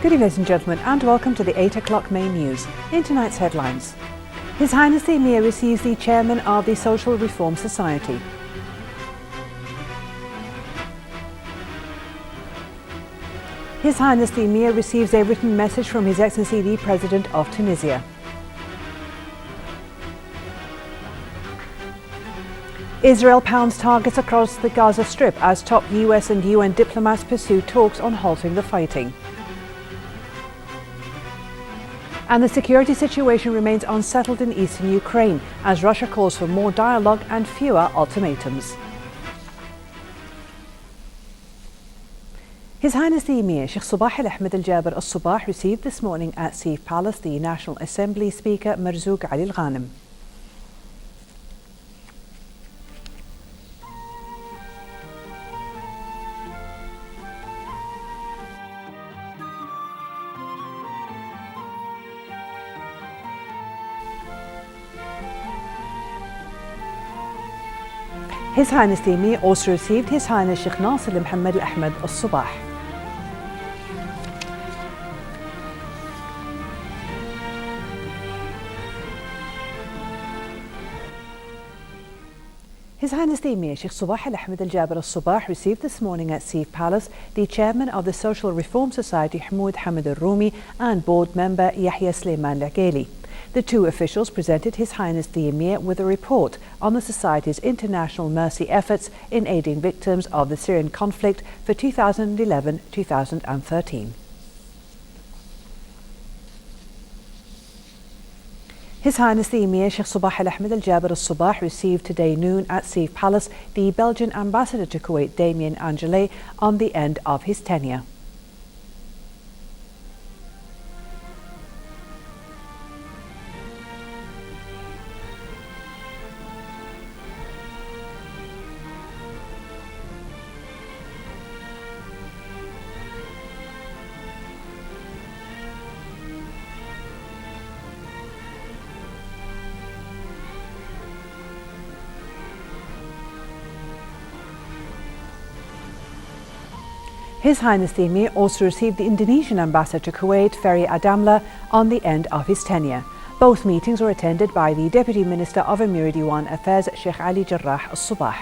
Good evening, ladies and gentlemen, and welcome to the 8 o'clock main news. In tonight's headlines, His Highness the Emir receives the chairman of the Social Reform Society. His Highness the Emir receives a written message from His Excellency the President of Tunisia. Israel pounds targets across the Gaza Strip as top US and UN diplomats pursue talks on halting the fighting. And the security situation remains unsettled in eastern Ukraine as Russia calls for more dialogue and fewer ultimatums. His Highness the Emir Sheikh Sabah Al-Ahmed Al-Jaber Al-Sabah received this morning at Sif Palace the National Assembly Speaker Marzouk Ali Al-Ghanem. His Highness the Emir also received His Highness Sheikh Nasser Al-Mohammed Al-Ahmed Al-Sabah. His Highness the Emir Sheikh Sabah Al-Ahmed Al-Jaber Al-Sabah received this morning at Sif Palace the chairman of the Social Reform Society Hamoud Hamid Al-Rumi and board member Yahya Sulaiman Al-Ghali. The two officials presented His Highness the Emir with a report on the Society's international mercy efforts in aiding victims of the Syrian conflict for 2011-2013. His Highness the Emir Sheikh Sabah Al-Ahmed Al-Jaber Al-Sabah received today noon at Sif Palace the Belgian ambassador to Kuwait Damien Angele on the end of his tenure. His Highness the Emir also received the Indonesian ambassador to Kuwait, Ferry Adamla, on the end of his tenure. Both meetings were attended by the Deputy Minister of Emiri Diwan Affairs, Sheikh Ali Jarrah Al-Sabah.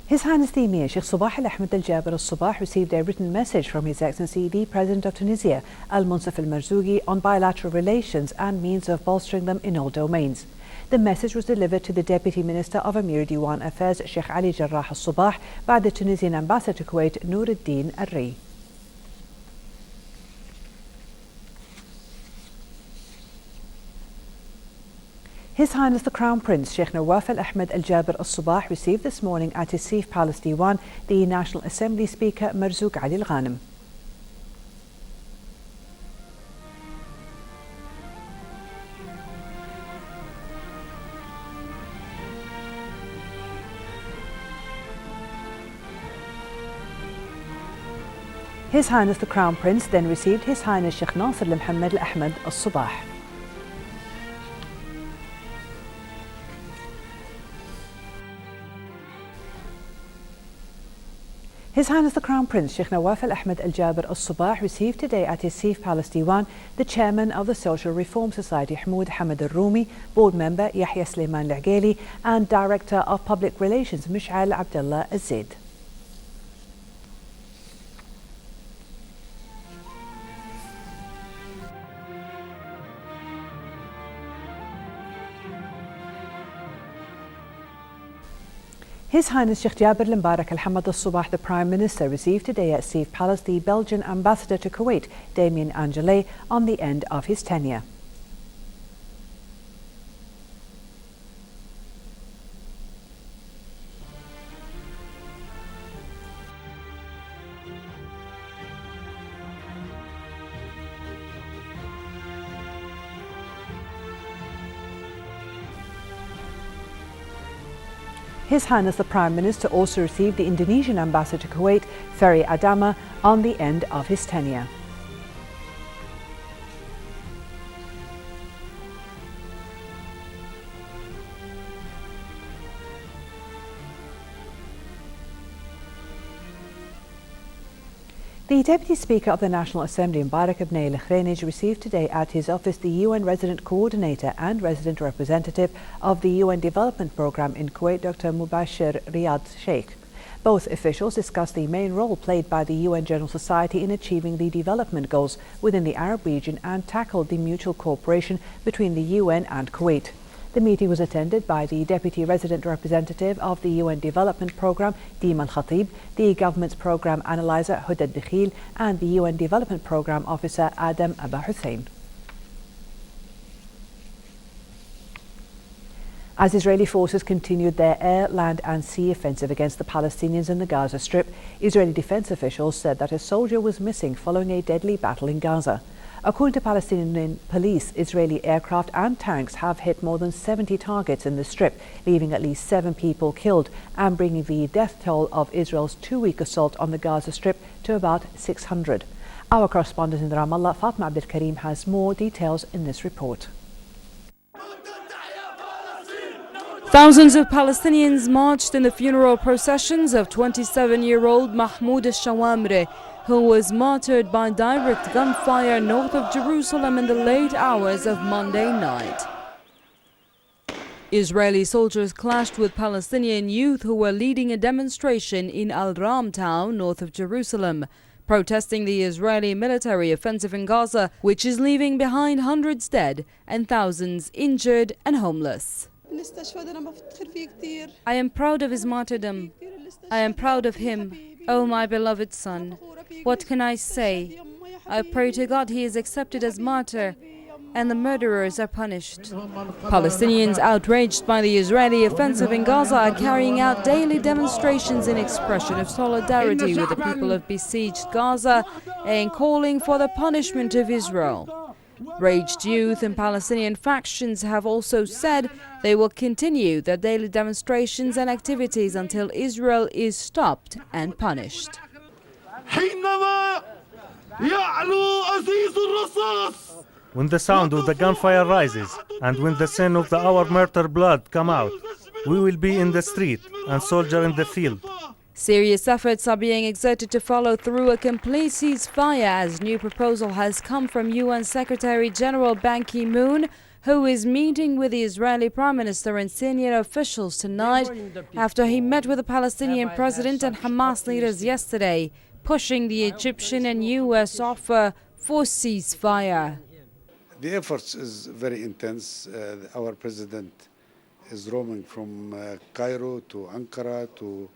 His Highness the Emir Sheikh Sabah Al-Ahmed Al-Jaber Al-Sabah received a written message from His Excellency the President of Tunisia, Al-Munsaf Al-Marzougi, on bilateral relations and means of bolstering them in all domains. The message was delivered to the Deputy Minister of Emiri Diwan Affairs, Sheikh Ali Jarrah Al-Sabah, by the Tunisian Ambassador to Kuwait, Nuruddin Al-Ri. His Highness the Crown Prince Sheikh Nawaf Al-Ahmed Al-Jaber Al-Sabah received this morning at his Sif Palace Diwan the National Assembly Speaker Marzouk Ali Al-Ghanem. His Highness the Crown Prince then received His Highness Sheikh Nasser Al-Mohammed Al-Ahmed Al-Sabah. His Highness the Crown Prince Sheikh Nawaf Al-Ahmed Al-Jaber Al-Sabah received today at his Sif Palace Diwan the chairman of the Social Reform Society Hamoud Hamid Al-Rumi, board member Yahya Sulaiman Al-Ghali and director of public relations Mish'al Abdullah Az-Zaid. His Highness Sheikh Jaber Al-Mbarak Al-Hamad Al-Sabah, the Prime Minister, received today at Sif Palace the Belgian ambassador to Kuwait, Damien Angele, on the end of his tenure. His Highness the Prime Minister also received the Indonesian ambassador to Kuwait, Ferry Adamla, on the end of his tenure. The Deputy Speaker of the National Assembly, Mbarak Ibn al-Khranij, received today at his office the UN Resident Coordinator and Resident Representative of the UN Development Programme in Kuwait, Dr. Mubashir Riyad Sheikh. Both officials discussed the main role played by the UN General Society in achieving the development goals within the Arab region and tackled the mutual cooperation between the UN and Kuwait. The meeting was attended by the Deputy Resident Representative of the UN Development Programme, Dima Al-Khatib, the Government's Programme Analyser, Huda Dakhil, and the UN Development Programme Officer, Adam Abba Hussein. As Israeli forces continued their air, land and sea offensive against the Palestinians in the Gaza Strip, Israeli defense officials said that a soldier was missing following a deadly battle in Gaza. According to Palestinian police, Israeli aircraft and tanks have hit more than 70 targets in the Strip, leaving at least 7 people killed and bringing the death toll of Israel's 2-week assault on the Gaza Strip to about 600. Our correspondent in Ramallah, Fatma Abdul Karim, has more details in this report. Thousands of Palestinians marched in the funeral processions of 27-year-old Mahmoud al-Shawamri, who was martyred by direct gunfire north of Jerusalem in the late hours of Monday night. Israeli soldiers clashed with Palestinian youth who were leading a demonstration in Al-Ram town north of Jerusalem, protesting the Israeli military offensive in Gaza, which is leaving behind hundreds dead and thousands injured and homeless. I am proud of his martyrdom. I am proud of him, oh my beloved son. What can I say? I pray to God he is accepted as martyr and the murderers are punished. Palestinians outraged by the Israeli offensive in Gaza are carrying out daily demonstrations in expression of solidarity with the people of besieged Gaza and calling for the punishment of Israel. Raged youth and Palestinian factions have also said they will continue their daily demonstrations and activities until Israel is stopped and punished. When the sound of the gunfire rises and when the sin of our martyr blood come out, we will be in the street and soldier in the field. Serious efforts are being exerted to follow through a complete ceasefire as new proposal has come from UN Secretary General Ban Ki-moon, who is meeting with the Israeli Prime Minister and senior officials tonight after he met with the Palestinian president and Hamas leaders yesterday, pushing the Egyptian and US offer for ceasefire. The efforts is very intense. Our president is roaming from Cairo to Ankara to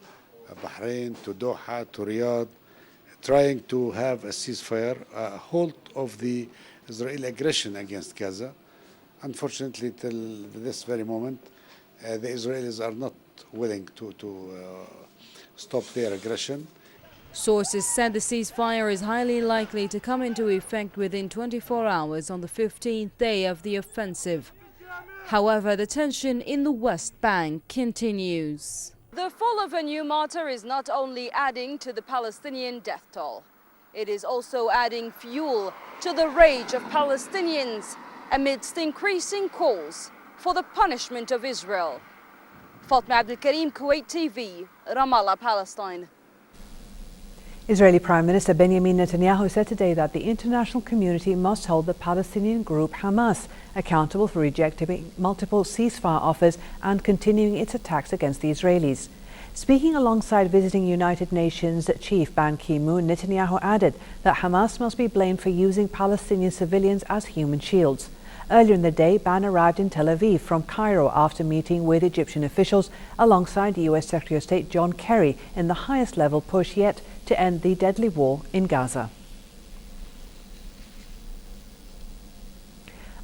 Bahrain to Doha to Riyadh, trying to have a ceasefire, a halt of the Israeli aggression against Gaza. Unfortunately, till this very moment, the Israelis are not willing to stop their aggression. Sources said the ceasefire is highly likely to come into effect within 24 hours on the 15th day of the offensive. However, the tension in the West Bank continues. The fall of a new martyr is not only adding to the Palestinian death toll, it is also adding fuel to the rage of Palestinians amidst increasing calls for the punishment of Israel. Fatma Abdul Karim, Kuwait TV, Ramallah, Palestine. Israeli Prime Minister Benjamin Netanyahu said today that the international community must hold the Palestinian group Hamas accountable for rejecting multiple ceasefire offers and continuing its attacks against the Israelis. Speaking alongside visiting United Nations Chief Ban Ki-moon, Netanyahu added that Hamas must be blamed for using Palestinian civilians as human shields. Earlier in the day, Ban arrived in Tel Aviv from Cairo after meeting with Egyptian officials alongside US Secretary of State John Kerry in the highest level push yet to end the deadly war in Gaza.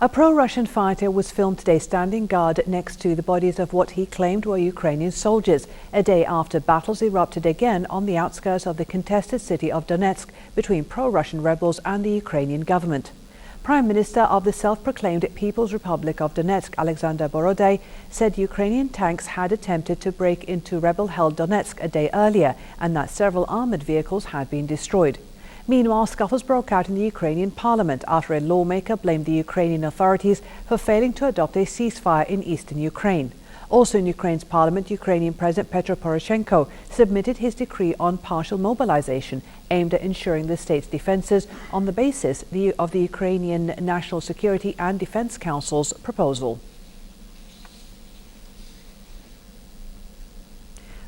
A pro-Russian fighter was filmed today standing guard next to the bodies of what he claimed were Ukrainian soldiers, a day after battles erupted again on the outskirts of the contested city of Donetsk between pro-Russian rebels and the Ukrainian government. Prime Minister of the self-proclaimed People's Republic of Donetsk, Alexander Borodai, said Ukrainian tanks had attempted to break into rebel-held Donetsk a day earlier and that several armoured vehicles had been destroyed. Meanwhile, scuffles broke out in the Ukrainian parliament after a lawmaker blamed the Ukrainian authorities for failing to adopt a ceasefire in eastern Ukraine. Also in Ukraine's parliament, Ukrainian President Petro Poroshenko submitted his decree on partial mobilization, aimed at ensuring the state's defences on the basis of the Ukrainian National Security and Defence Council's proposal.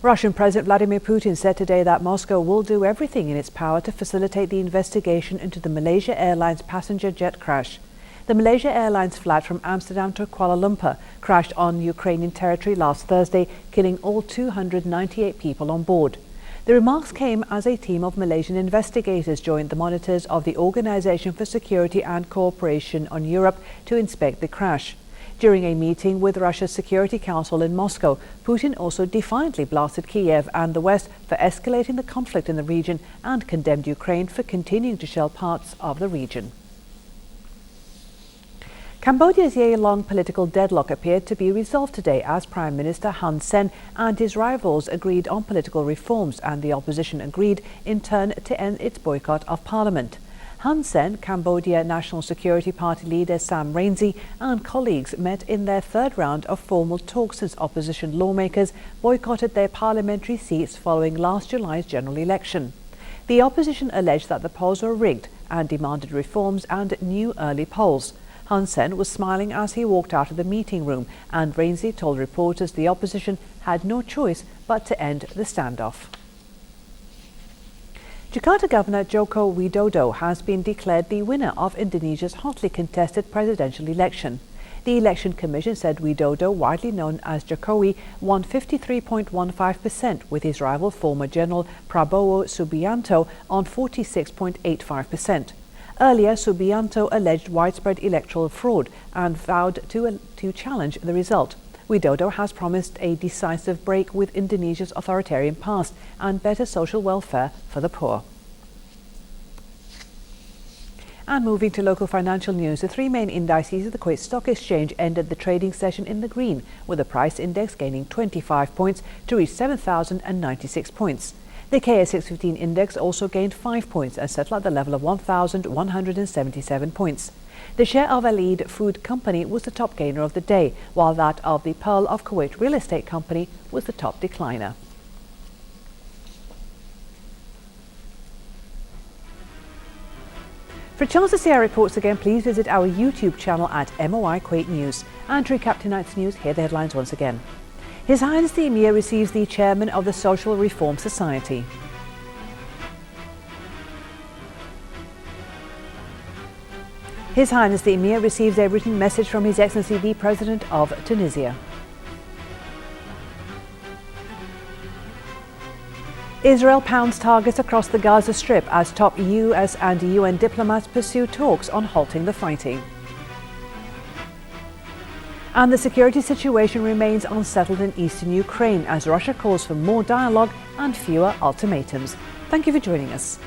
Russian President Vladimir Putin said today that Moscow will do everything in its power to facilitate the investigation into the Malaysia Airlines passenger jet crash. The Malaysia Airlines flight from Amsterdam to Kuala Lumpur crashed on Ukrainian territory last Thursday, killing all 298 people on board. The remarks came as a team of Malaysian investigators joined the monitors of the Organisation for Security and Cooperation on Europe to inspect the crash. During a meeting with Russia's Security Council in Moscow, Putin also defiantly blasted Kiev and the West for escalating the conflict in the region and condemned Ukraine for continuing to shell parts of the region. Cambodia's year-long political deadlock appeared to be resolved today as Prime Minister Hun Sen and his rivals agreed on political reforms, and the opposition agreed in turn to end its boycott of Parliament. Hun Sen, Cambodia National Security Party leader Sam Rainsy and colleagues met in their third round of formal talks since opposition lawmakers boycotted their parliamentary seats following last July's general election. The opposition alleged that the polls were rigged and demanded reforms and new early polls. Hun Sen was smiling as he walked out of the meeting room, and Rainsy told reporters the opposition had no choice but to end the standoff. Jakarta Governor Joko Widodo has been declared the winner of Indonesia's hotly contested presidential election. The Election Commission said Widodo, widely known as Jokowi, won 53.15%, with his rival former General Prabowo Subianto on 46.85%. Earlier, Subianto alleged widespread electoral fraud and vowed to challenge the result. Widodo has promised a decisive break with Indonesia's authoritarian past and better social welfare for the poor. And moving to local financial news, the three main indices of the Kuwait Stock Exchange ended the trading session in the green, with the price index gaining 25 points to reach 7,096 points. The KS615 index also gained 5 points and settled at the level of 1,177 points. The share of Alid Food Company was the top gainer of the day, while that of the Pearl of Kuwait Real Estate Company was the top decliner. For a chance to see our reports again, please visit our YouTube channel at MOI Kuwait News. And to recap tonight's news, here are the headlines once again. His Highness the Emir receives the chairman of the Social Reform Society. His Highness the Emir receives a written message from His Excellency the President of Tunisia. Israel pounds targets across the Gaza Strip as top US and UN diplomats pursue talks on halting the fighting. And the security situation remains unsettled in eastern Ukraine as Russia calls for more dialogue and fewer ultimatums. Thank you for joining us.